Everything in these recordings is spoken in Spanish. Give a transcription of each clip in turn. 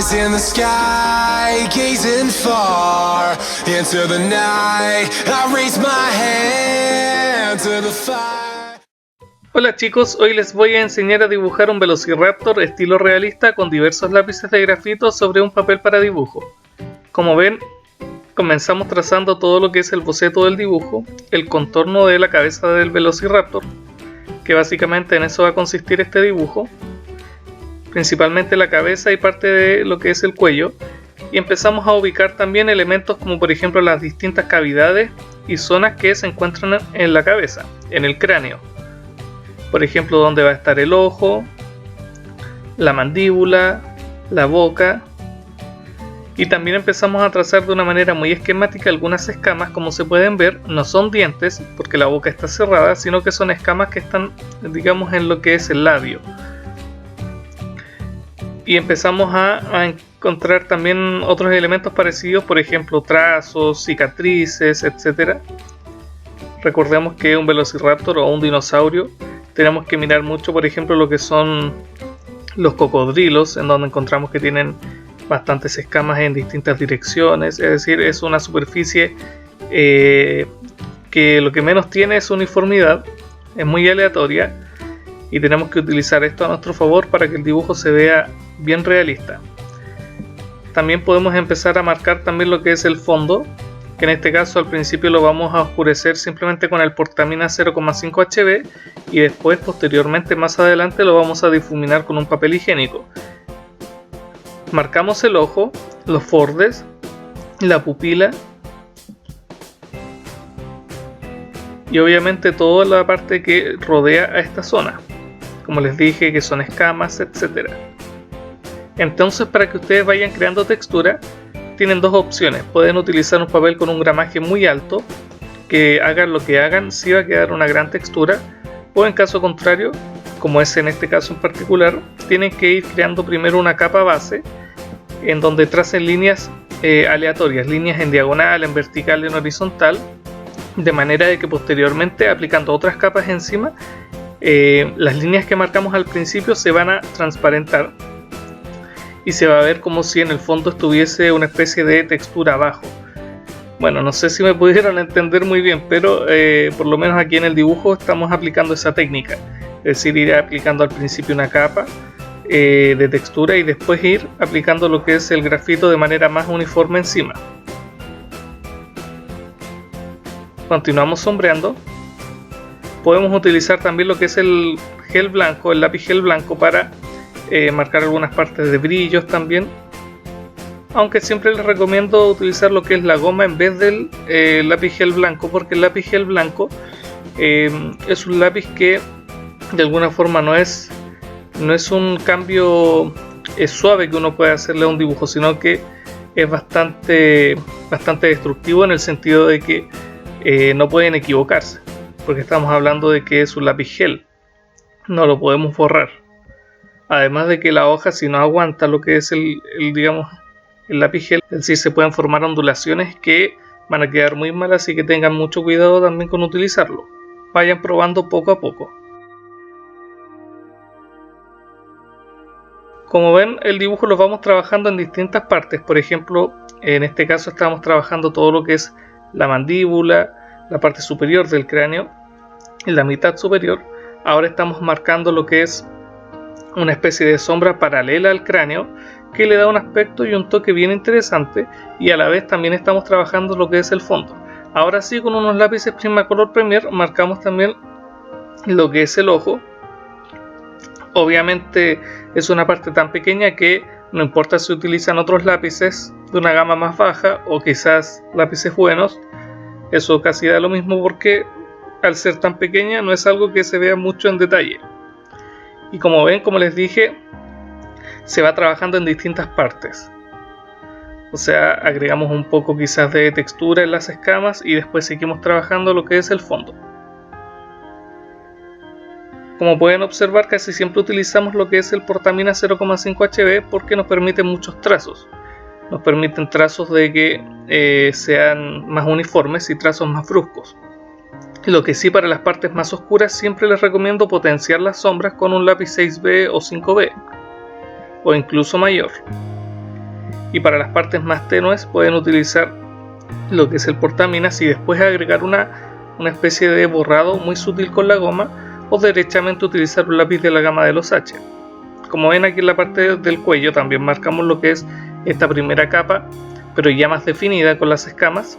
eyes in the sky, gazing far into the night. I raise my hand to the fire. Hola chicos, hoy les voy a enseñar a dibujar un Velociraptor estilo realista con diversos lápices de grafito sobre un papel para dibujo. Como ven, comenzamos trazando todo lo que es el boceto del dibujo, el contorno de la cabeza del Velociraptor, que básicamente en eso va a consistir este dibujo, principalmente la cabeza y parte de lo que es el cuello, y empezamos a ubicar también elementos como por ejemplo las distintas cavidades y zonas que se encuentran en la cabeza, en el cráneo. Por ejemplo, dónde va a estar el ojo, la mandíbula, la boca. Y también empezamos a trazar de una manera muy esquemática algunas escamas. Como se pueden ver, no son dientes porque la boca está cerrada, sino que son escamas que están, digamos, en lo que es el labio. Y empezamos a encontrar también otros elementos parecidos, por ejemplo trazos, cicatrices, etc. Recordemos que un Velociraptor o un dinosaurio tenemos que mirar mucho, por ejemplo, lo que son los cocodrilos, en donde encontramos que tienen bastantes escamas en distintas direcciones. Es decir, es una superficie que lo que menos tiene es uniformidad, es muy aleatoria, y tenemos que utilizar esto a nuestro favor para que el dibujo se vea bien realista. También podemos empezar a marcar también lo que es el fondo, que en este caso al principio lo vamos a oscurecer simplemente con el portamina 0,5 HB y después posteriormente más adelante lo vamos a difuminar con un papel higiénico. Marcamos el ojo, los bordes, la pupila y obviamente toda la parte que rodea a esta zona, como les dije, que son escamas, etc. Entonces, para que ustedes vayan creando textura, tienen dos opciones. Pueden utilizar un papel con un gramaje muy alto, que hagan lo que hagan, sí va a quedar una gran textura, o en caso contrario, como es en este caso en particular, tienen que ir creando primero una capa base, en donde tracen líneas aleatorias, líneas en diagonal, en vertical, en horizontal, de manera de que posteriormente, aplicando otras capas encima, las líneas que marcamos al principio se van a transparentar y se va a ver como si en el fondo estuviese una especie de textura abajo. Bueno, no sé si me pudieron entender muy bien, pero por lo menos aquí en el dibujo estamos aplicando esa técnica, es decir, ir aplicando al principio una capa de textura y después ir aplicando lo que es el grafito de manera más uniforme encima. Continuamos sombreando. Podemos utilizar también lo que es el gel blanco, el lápiz gel blanco, para marcar algunas partes de brillos también, aunque siempre les recomiendo utilizar lo que es la goma en vez del lápiz gel blanco, porque el lápiz gel blanco es un lápiz que de alguna forma no es un cambio suave que uno puede hacerle a un dibujo, sino que es bastante destructivo, en el sentido de que no pueden equivocarse, porque estamos hablando de que es un lápiz gel, no lo podemos borrar. Además de que la hoja, si no aguanta lo que es el lápiz gel, es decir, se pueden formar ondulaciones que van a quedar muy mal, así que tengan mucho cuidado también con utilizarlo. Vayan probando poco a poco. Como ven, el dibujo lo vamos trabajando en distintas partes. Por ejemplo, en este caso estamos trabajando todo lo que es la mandíbula, la parte superior del cráneo, en la mitad superior. Ahora estamos marcando lo que es una especie de sombra paralela al cráneo, que le da un aspecto y un toque bien interesante, y a la vez también estamos trabajando lo que es el fondo. Ahora sí, con unos lápices Primacolor Premier marcamos también lo que es el ojo. Obviamente es una parte tan pequeña que no importa si utilizan otros lápices de una gama más baja o quizás lápices buenos, eso casi da lo mismo, porque al ser tan pequeña no es algo que se vea mucho en detalle. Y como ven, como les dije, se va trabajando en distintas partes. O sea, agregamos un poco quizás de textura en las escamas y después seguimos trabajando lo que es el fondo. Como pueden observar, casi siempre utilizamos lo que es el portamina 0,5 HB porque nos permite muchos trazos. Nos permiten trazos de que sean más uniformes y trazos más bruscos. Lo que sí, para las partes más oscuras siempre les recomiendo potenciar las sombras con un lápiz 6B o 5B, o incluso mayor. y para las partes más tenues pueden utilizar lo que es el portaminas y después agregar una especie de borrado muy sutil con la goma, o derechamente utilizar un lápiz de la gama de los H. Como ven, aquí en la parte del cuello también marcamos lo que es esta primera capa, pero ya más definida con las escamas.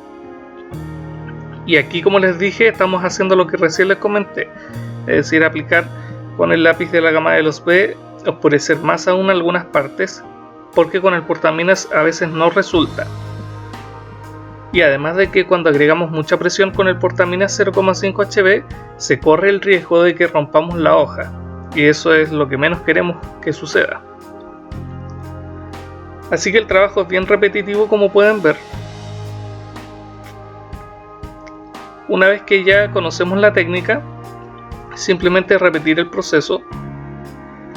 Y aquí, como les dije, estamos haciendo lo que recién les comenté, es decir, aplicar con el lápiz de la gama de los B, oscurecer más aún algunas partes, porque con el portaminas a veces no resulta. Y además de que cuando agregamos mucha presión con el portaminas 0,5 HB, se corre el riesgo de que rompamos la hoja, y eso es lo que menos queremos que suceda. Así que el trabajo es bien repetitivo, como pueden ver. Una vez que ya conocemos la técnica, simplemente repetir el proceso.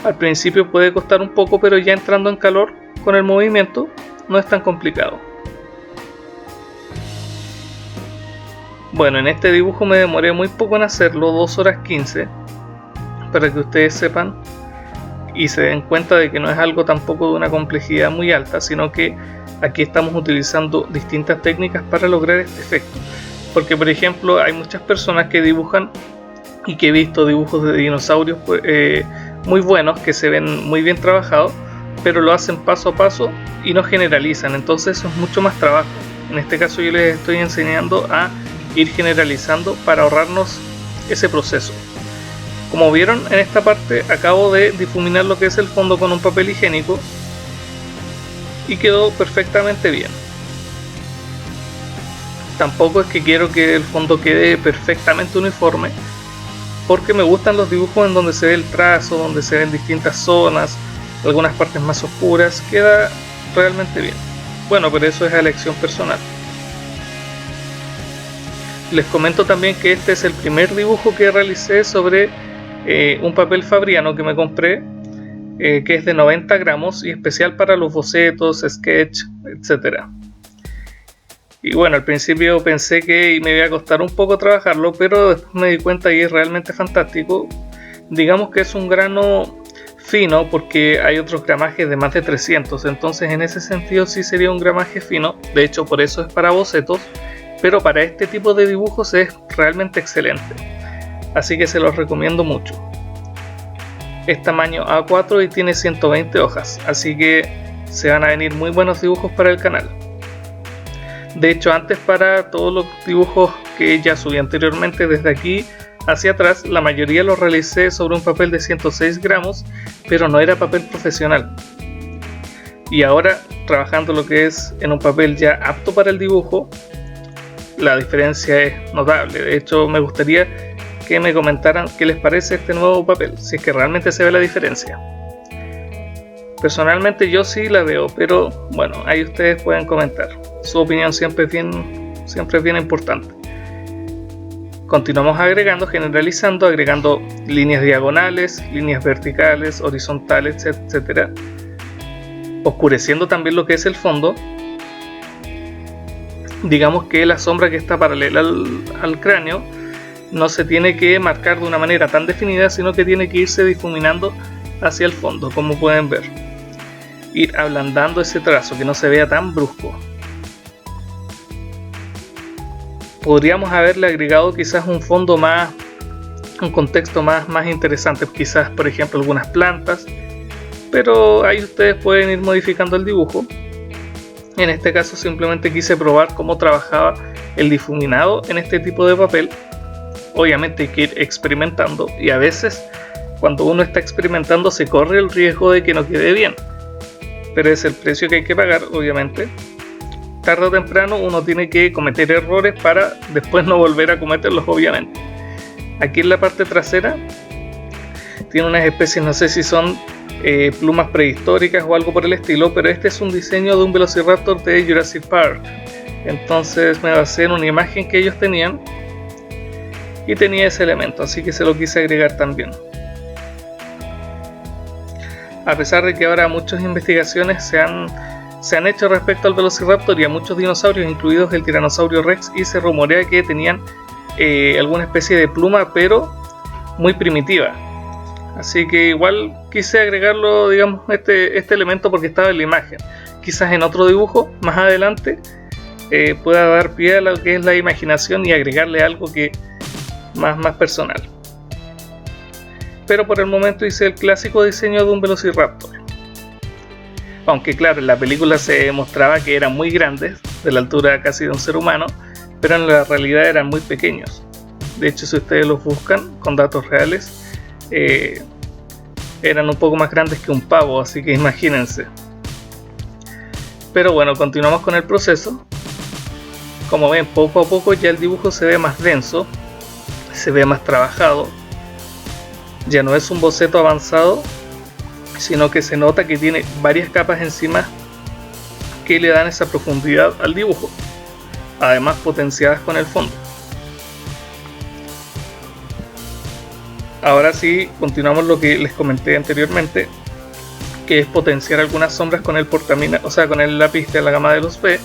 Al principio puede costar un poco, pero ya entrando en calor con el movimiento no es tan complicado. Bueno, en este dibujo me demoré muy poco en hacerlo, 2 horas 15, para que ustedes sepan y se den cuenta de que no es algo tampoco de una complejidad muy alta, sino que aquí estamos utilizando distintas técnicas para lograr este efecto. Porque, por ejemplo, hay muchas personas que dibujan, y que he visto dibujos de dinosaurios muy buenos, que se ven muy bien trabajados, pero lo hacen paso a paso y no generalizan, entonces eso es mucho más trabajo. En este caso yo les estoy enseñando a ir generalizando para ahorrarnos ese proceso. Como vieron, en esta parte acabo de difuminar lo que es el fondo con un papel higiénico y quedó perfectamente bien. Tampoco es que quiero que el fondo quede perfectamente uniforme, porque me gustan los dibujos en donde se ve el trazo, donde se ven distintas zonas, algunas partes más oscuras, queda realmente bien. Bueno, pero eso es a elección personal. Les comento también que este es el primer dibujo que realicé sobre un papel fabriano que me compré, que es de 90 gramos y especial para los bocetos, sketch, etc. Y bueno, al principio pensé que me iba a costar un poco trabajarlo, pero después me di cuenta y es realmente fantástico. Digamos que es un grano fino porque hay otros gramajes de más de 300, entonces en ese sentido sí sería un gramaje fino. De hecho, por eso es para bocetos, pero para este tipo de dibujos es realmente excelente, así que se los recomiendo mucho. Es tamaño A4 y tiene 120 hojas, así que se van a venir muy buenos dibujos para el canal. De hecho, antes, para todos los dibujos que ya subí anteriormente, desde aquí hacia atrás, la mayoría los realicé sobre un papel de 106 gramos, pero no era papel profesional. Y ahora, trabajando lo que es en un papel ya apto para el dibujo, la diferencia es notable. De hecho, me gustaría que me comentaran qué les parece este nuevo papel, si es que realmente se ve la diferencia. Personalmente yo sí la veo, pero bueno, ahí ustedes pueden comentar. Su opinión siempre es bien importante. Continuamos agregando, generalizando, agregando líneas diagonales, líneas verticales, horizontales, etc. Oscureciendo también lo que es el fondo. Digamos que la sombra que está paralela al cráneo no se tiene que marcar de una manera tan definida, sino que tiene que irse difuminando hacia el fondo, como pueden ver. Ir ablandando ese trazo, que no se vea tan brusco. Podríamos haberle agregado quizás un fondo más, un contexto más interesante, quizás por ejemplo algunas plantas, pero ahí ustedes pueden ir modificando el dibujo. En este caso simplemente quise probar cómo trabajaba el difuminado en este tipo de papel. Obviamente hay que ir experimentando, y a veces cuando uno está experimentando se corre el riesgo de que no quede bien, pero es el precio que hay que pagar, obviamente. Tarde o temprano uno tiene que cometer errores para después no volver a cometerlos, obviamente. Aquí en la parte trasera tiene unas especies, no sé si son plumas prehistóricas o algo por el estilo, pero este es un diseño de un Velociraptor de Jurassic Park. Entonces me basé en una imagen que ellos tenían y tenía ese elemento, así que se lo quise agregar también. A pesar de que ahora muchas investigaciones se han hecho respecto al Velociraptor y a muchos dinosaurios, incluidos el Tiranosaurio Rex, y se rumorea que tenían alguna especie de pluma, pero muy primitiva. Así que igual quise agregarlo, digamos, este elemento porque estaba en la imagen. quizás en otro dibujo más adelante pueda dar pie a lo que es la imaginación y agregarle algo que más personal. Pero por el momento hice el clásico diseño de un Velociraptor. Aunque claro, en la película se mostraba que eran muy grandes, de la altura casi de un ser humano, pero en la realidad eran muy pequeños. De hecho, si ustedes los buscan con datos reales, eran un poco más grandes que un pavo, así que imagínense. Pero bueno, continuamos con el proceso. Como ven, poco a poco ya el dibujo se ve más denso, se ve más trabajado. Ya no es un boceto avanzado, sino que se nota que tiene varias capas encima que le dan esa profundidad al dibujo, además potenciadas con el fondo. Ahora sí, continuamos lo que les comenté anteriormente, que es potenciar algunas sombras con el con el lápiz de la gama de los B,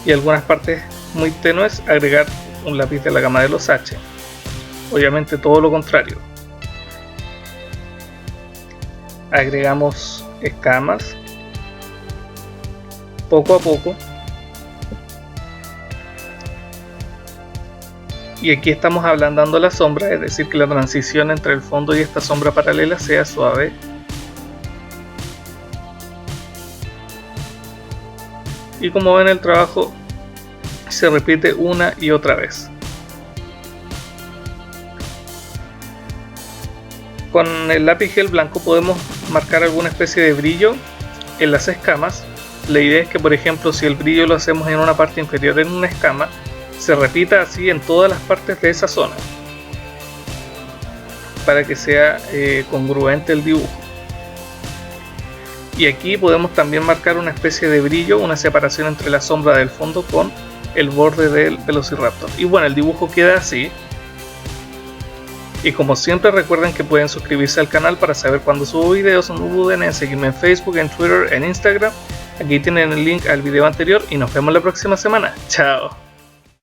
y algunas partes muy tenues agregar un lápiz de la gama de los H. Obviamente todo lo contrario. Agregamos escamas poco a poco, y aquí estamos ablandando la sombra, es decir, que la transición entre el fondo y esta sombra paralela sea suave. Y como ven, el trabajo se repite una y otra vez. Con el lápiz gel blanco podemos marcar alguna especie de brillo en las escamas. La idea es que, por ejemplo, si el brillo lo hacemos en una parte inferior en una escama, se repita así en todas las partes de esa zona, para que sea congruente el dibujo. Y aquí podemos también marcar una especie de brillo, una separación entre la sombra del fondo con el borde del Velociraptor. Y bueno, el dibujo queda así. Y como siempre, recuerden que pueden suscribirse al canal para saber cuando subo videos. No duden en seguirme en Facebook, en Twitter, en Instagram. Aquí tienen el link al video anterior y nos vemos la próxima semana. Chao.